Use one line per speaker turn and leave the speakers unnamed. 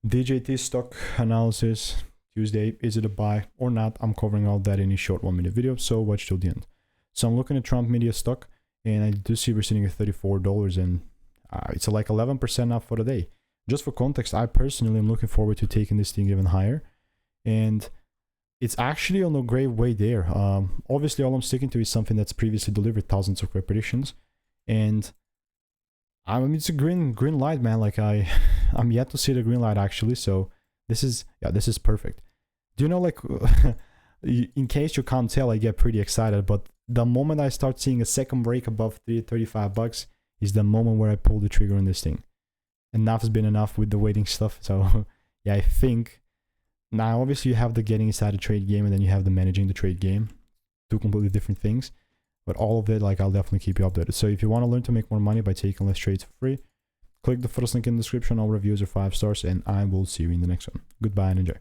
DJT stock analysis Tuesday. Is it a buy or not? I'm covering all that in a short 1-minute video, so watch till the end. So I'm looking at Trump Media stock, and I do see we're sitting at $34, and it's like 11% up for the day. Just for context, I personally am looking forward to taking this thing even higher, and it's actually on a great way there. Obviously, all I'm sticking to is something that's previously delivered thousands of repetitions, and I mean, it's a green light, man. Like I'm yet to see the green light actually. So this is perfect. Do you know, like, in case you can't tell, I get pretty excited. But the moment I start seeing a second break above $35 is the moment where I pull the trigger on this thing. Enough has been enough with the waiting stuff. So yeah, I think now obviously you have the getting inside the trade game, and then you have the managing the trade game. Two completely different things. But all of it, like, I'll definitely keep you updated. So if you want to learn to make more money by taking less trades for free, click the first link in the description. All reviews are 5 stars, and I will see you in the next one. Goodbye and enjoy.